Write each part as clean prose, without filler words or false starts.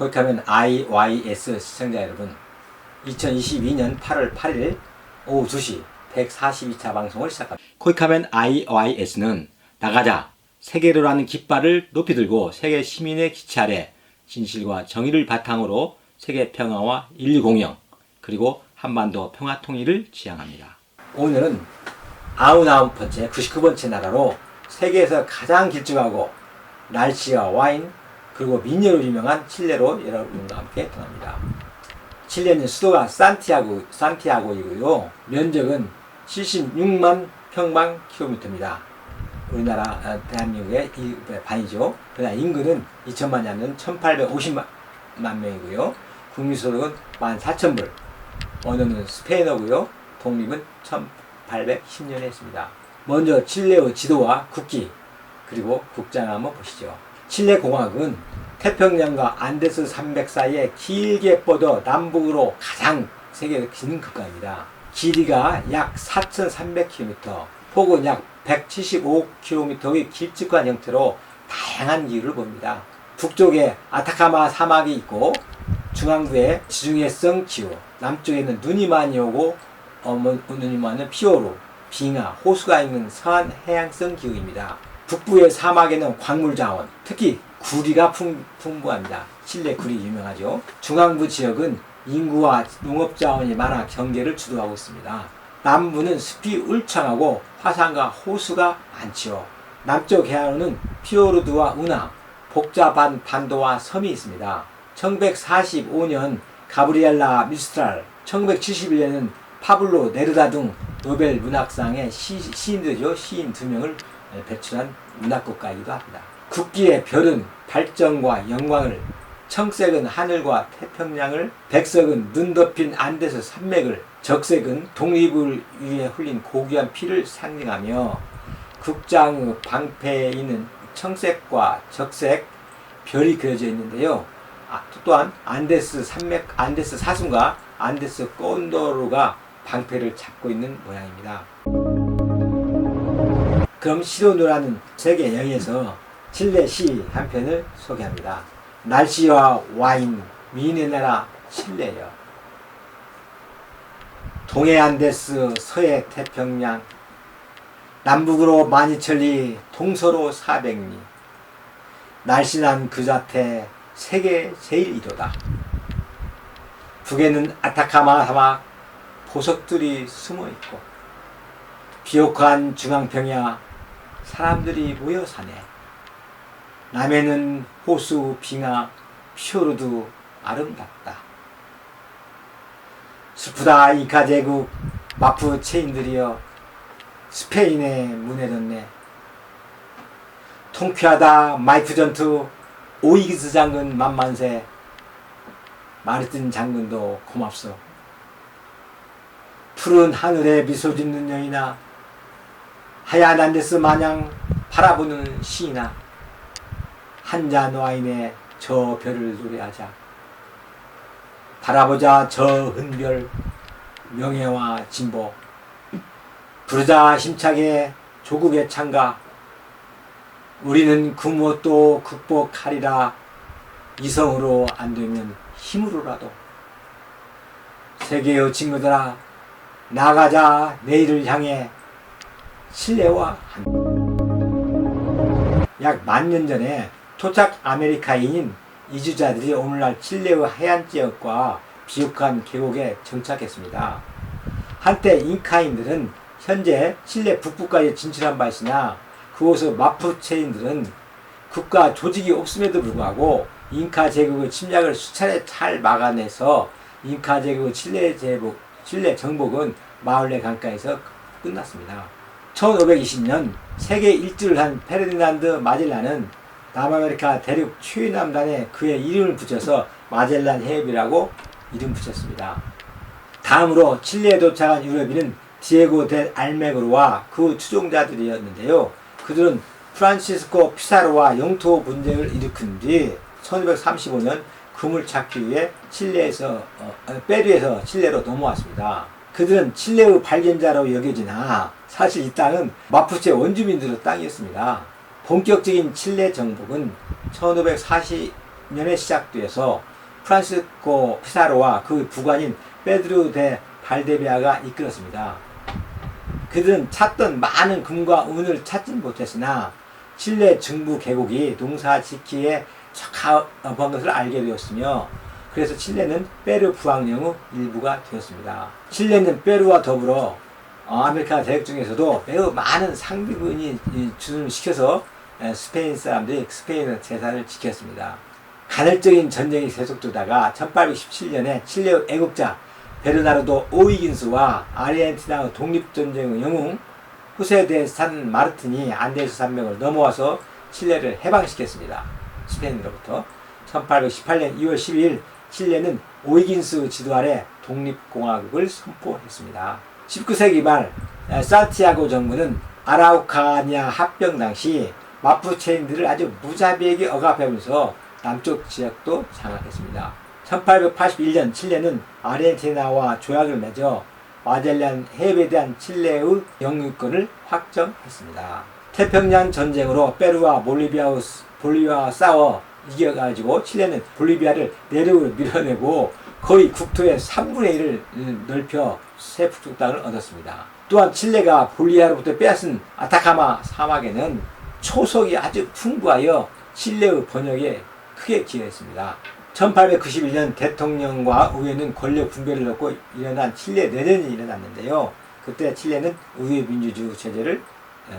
거기 가면 IYS 시청자 여러분, 2022년 8월 8일 오후 2시 142차 방송을 시작합니다. 거기 가면 IYS는 나가자, 세계로라는 깃발을 높이 들고 세계 시민의 기치 아래 진실과 정의를 바탕으로 세계 평화와 인류 공영, 그리고 한반도 평화 통일을 지향합니다. 오늘은 99번째, 99번째 나라로 세계에서 가장 길쭉하고 날씨와 와인, 그리고 민요로 유명한 칠레로 여러분과 함께 떠납니다. 칠레는 수도가 산티아고이고요. 면적은 76만 평방킬로미터입니다. 우리나라 대한민국의 반이죠. 그러나 인구는 2000만 년은 1850만 명이고요. 국민소득은 14,000불. 언어는 스페인어고요. 독립은 1810년에 했습니다. 먼저 칠레의 지도와 국기, 그리고 국장을 한번 보시죠. 칠레 공화국은 태평양과 안데스 산맥 사이에 길게 뻗어 남북으로 가장 세계에서 긴 국가입니다. 길이가 약 4,300km, 폭은 약 175km의 길쭉한 형태로 다양한 기후를 봅니다. 북쪽에 아타카마 사막이 있고 중앙부에 지중해성 기후, 남쪽에는 눈이 많이 오고 눈이 많은 피오르, 빙하, 호수가 있는 서한 해양성 기후입니다. 북부의 사막에는 광물 자원, 특히 구리가 풍부합니다. 칠레 구리 유명하죠. 중앙부 지역은 인구와 농업 자원이 많아 경제를 주도하고 있습니다. 남부는 습이 울창하고 화산과 호수가 많지요. 남쪽 해안으로는 피오르드와 운하, 복잡한 반도와 섬이 있습니다. 1945년 가브리엘라 미스트랄, 1971년에는 파블로 네루다 등 노벨 문학상의 시인들이죠. 시인 2명을 배출한 문학국가이기도 합니다. 국기의 별은 발전과 영광을, 청색은 하늘과 태평양을, 백색은 눈 덮인 안데스 산맥을, 적색은 독립을 위해 흘린 고귀한 피를 상징하며 국장의 방패에 있는 청색과 적색 별이 그려져 있는데요. 또한 안데스 산맥, 안데스 사슴과 안데스 꼰도르가 방패를 잡고 있는 모양입니다. 그럼 시로누라는 세계 여행에서 칠레 시 한 편을 소개합니다. 날씨와 와인, 미인의 나라 칠레요. 동해 안데스, 서해 태평양, 남북으로 만이천리, 동서로 400리. 날씬한 그 자태, 세계 제1위도다. 북에는 아타카마 사막, 보석들이 숨어있고, 비옥한 중앙평야, 사람들이 모여 사네. 남해는 호수, 빙하, 피오르드 아름답다. 슬프다 잉카 제국, 마푸체인들이여 스페인에 문해졌네. 통쾌하다 마이프 전투, 오이기스 장군 만만세. 마르틴 장군도 고맙소. 푸른 하늘에 미소 짓는 여인아, 하얀 안데스 마냥 바라보는 시인아, 한 잔 와인에 저 별을 노래하자. 바라보자 저 흔별, 명예와 진보. 부르자 힘차게 조국의 창가. 우리는 그 무엇도 극복하리라. 이성으로 안 되면 힘으로라도. 세계의 친구들아, 나가자 내일을 향해. 칠레와 약 10,000년 전에 토착 아메리카인인 이주자들이 오늘날 칠레의 해안 지역과 비옥한 계곡에 정착했습니다. 한때 잉카인들은 현재 칠레 북부까지 진출한 바 있으나 그곳의 마푸체인들은 국가 조직이 없음에도 불구하고 잉카 제국의 침략을 수차례 잘 막아내서 잉카 제국의 칠레 정복은 마을레 강가에서 끝났습니다. 1520년 세계 일주를 한 페르디난드 마젤란은 남아메리카 대륙 최남단에 그의 이름을 붙여서 마젤란 해협이라고 이름 붙였습니다. 다음으로 칠레에 도착한 유럽인은 디에고 델 알메그로와 그 추종자들이었는데요. 그들은 프란시스코 피사로와 영토 분쟁을 일으킨 뒤 1235년 금을 찾기 위해 페루에서 칠레로 넘어왔습니다. 그들은 칠레의 발견자로 여겨지나 사실 이 땅은 마푸체 원주민들의 땅이었습니다. 본격적인 칠레 정복은 1540년에 시작되어서 프란시스코 피사로와 그 부관인 페드로 데 발데비아가 이끌었습니다. 그들은 찾던 많은 금과 은을 찾진 못했으나 칠레 중부 계곡이 농사 짓기에 적합한 것을 알게 되었으며, 그래서 칠레는 페루 부항령의 일부가 되었습니다. 칠레는 페루와 더불어 아메리카 대륙 중에서도 매우 많은 상비군이 주둔시켜서 스페인 사람들이 스페인의 재산을 지켰습니다. 간헐적인 전쟁이 계속되다가 1817년에 칠레의 애국자 베르나르도 오이긴스와 아르헨티나의 독립전쟁의 영웅 후세 데 산 마르틴이 안데스 산맥을 넘어와서 칠레를 해방시켰습니다. 스페인으로부터. 1818년 2월 12일 칠레는 오이긴스 지도 아래 독립공화국을 선포했습니다. 19세기 말 산티아고 정부는 아라우카니아 합병 당시 마푸체인들을 아주 무자비하게 억압하면서 남쪽 지역도 장악했습니다. 1881년 칠레는 아르헨티나와 조약을 맺어 마젤란 해협에 대한 칠레의 영유권을 확정했습니다. 태평양 전쟁으로 페루와 볼리비아와 싸워 이겨가지고 칠레는 볼리비아를 내륙으로 밀어내고 거의 국토의 3분의 1을 넓혀 새 북쪽 땅을 얻었습니다. 또한 칠레가 볼리비아로부터 빼앗은 아타카마 사막에는 초석이 아주 풍부하여 칠레의 번역에 크게 기여했습니다. 1891년 대통령과 의회는 권력 분배를 놓고 일어난 칠레 내전이 일어났는데요. 그때 칠레는 의회 민주주의 체제를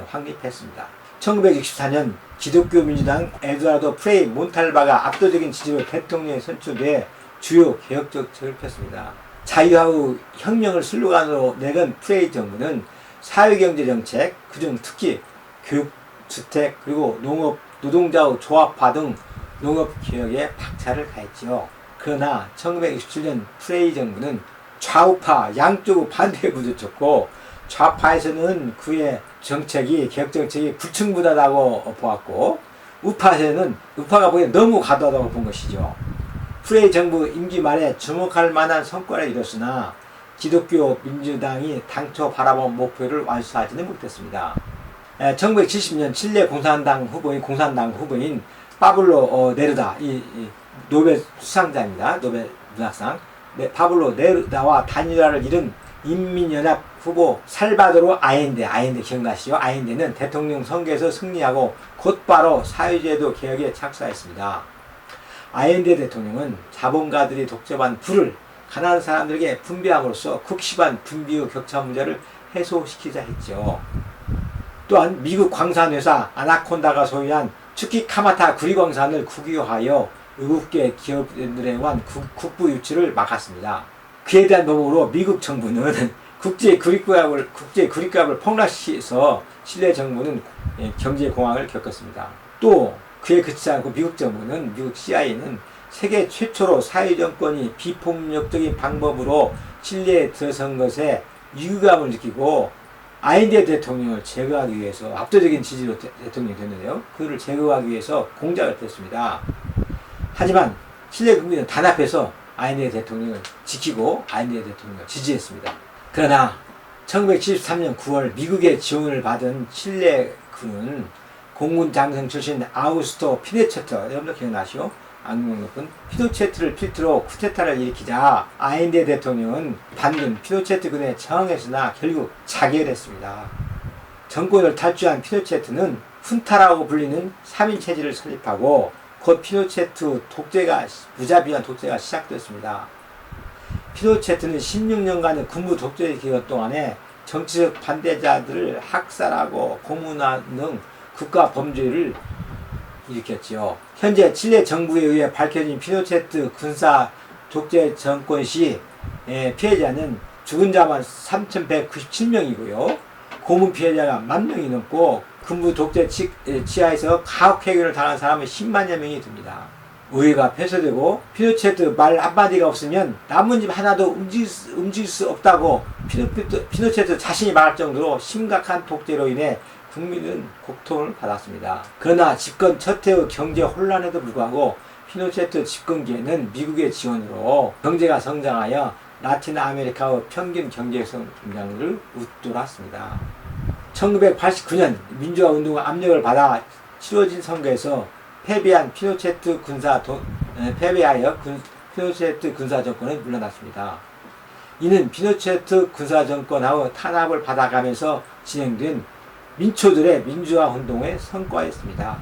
확립했습니다. 1964년 기독교 민주당 에두아르도 프레이 몬탈바가 압도적인 지지로 대통령에 선출돼 주요 개혁적 정책을 폈습니다. 자유하고 혁명을 슬로건으로 내건 프레이 정부는 사회경제정책, 그중 특히 교육, 주택, 그리고 농업, 노동자의 조합화 등 농업개혁에 박차를 가했지요. 그러나 1967년 프레이 정부는 좌우파 양쪽의 반대에 부딪혔고, 좌파에서는 그의 개혁정책이 불충분하다고 보았고, 우파가 보기엔 너무 과도하다고 본 것이죠. 프레이 정부 임기 말에 주목할 만한 성과를 이뤘으나 기독교 민주당이 당초 바라본 목표를 완수하지는 못했습니다. 1970년 칠레 공산당 후보인 파블로 네루다, 노벨 수상자입니다. 노벨 문학상. 파블로 네루다와 단일화를 이룬 인민연합 후보 살바도르 아엔데 기억나시죠? 아엔데는 대통령 선거에서 승리하고 곧바로 사회제도 개혁에 착수했습니다. 아엔데 대통령은 자본가들이 독점한 부를 가난한 사람들에게 분배함으로써 극심한 분비의 격차 문제를 해소시키자 했죠. 또한 미국 광산회사 아나콘다가 소유한 추키카마타 구리광산을 국유화하여 의국계 기업들에 의한 국부 유치를 막았습니다. 그에 대한 노력으로 미국 정부는 국제 구리값을 폭락시켜서 칠레 정부는 경제 공황을 겪었습니다. 또 그에 그치지 않고 미국 CIA는 세계 최초로 사회정권이 비폭력적인 방법으로 칠레에 들어선 것에 위기감을 느끼고 아인데 대통령을 제거하기 위해서 압도적인 지지로 대통령이 됐는데요. 그를 제거하기 위해서 공작을 폈습니다. 하지만 칠레 국민은 단합해서 아인데 대통령을 지키고 아인데 대통령을 지지했습니다. 그러나 1973년 9월 미국의 지원을 받은 칠레 군은 공군 장성 출신 아우구스토 피노체트, 여러분들 기억나시오? 악명 높은 피노체트를 필두로 쿠데타를 일으키자 아인데 대통령은 반군 피노체트 군에 저항했으나 결국 자결했습니다. 정권을 탈주한 피노체트는 훈타라고 불리는 3인 체제를 설립하고 곧 피노체트 무자비한 독재가 시작됐습니다. 피노체트는 16년간의 군부 독재 기간 동안에 정치적 반대자들을 학살하고 고문하는 등 국가 범죄를 일으켰지요. 현재 칠레 정부에 의해 밝혀진 피노체트 군사 독재 정권 시 피해자는 죽은 자만 3,197명이고요. 고문 피해자가 10,000명이 넘고 군부 독재 치하에서 가혹행위를 당한 사람은 10만여 명이 됩니다. 의회가 폐쇄되고 피노체트 말 한마디가 없으면 나뭇잎 하나도 움직일 수 없다고 피노체트 자신이 말할 정도로 심각한 독재로 인해 국민은 고통을 받았습니다. 그러나 집권 첫 해의 경제 혼란에도 불구하고 피노체트 집권기에는 미국의 지원으로 경제가 성장하여 라틴 아메리카의 평균 경제 성장률을 웃돌았습니다. 1989년 민주화 운동의 압력을 받아 치러진 선거에서 패배하여 피노체트 군사정권은 물러났습니다. 이는 피노체트 군사정권하고 탄압을 받아가면서 진행된 민초들의 민주화 운동의 성과였습니다.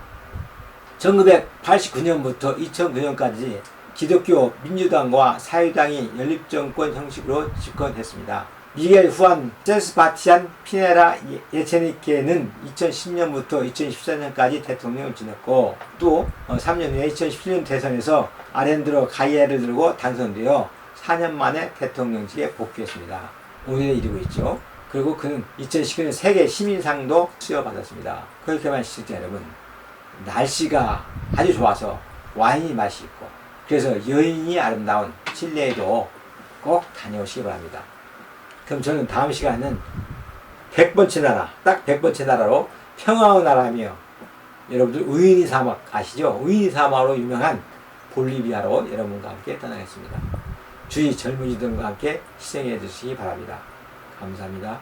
1989년부터 2009년까지 기독교 민주당과 사회당이 연립정권 형식으로 집권했습니다. 미겔 후안 세스바티안 피네라 예체니케는 2010년부터 2014년까지 대통령을 지냈고 또 3년 후에 2017년 대선에서 아렌드로 가이에를 들고 당선되어 4년 만에 대통령직에 복귀했습니다. 오늘에 이르고 있죠. 그리고 그는 2019년 세계 시민상도 수여받았습니다. 그렇게만 시청자 여러분, 날씨가 아주 좋아서 와인이 맛이 있고 그래서 여인이 아름다운 칠레에도 꼭 다녀오시기 바랍니다. 그럼 저는 다음 시간은 100번째 나라, 딱 100번째 나라로 평화의 나라며 여러분들 우유니 사막 아시죠? 우유니 사막으로 유명한 볼리비아로 여러분과 함께 떠나겠습니다. 주위 젊은이들과 함께 시청해 주시기 바랍니다. 감사합니다.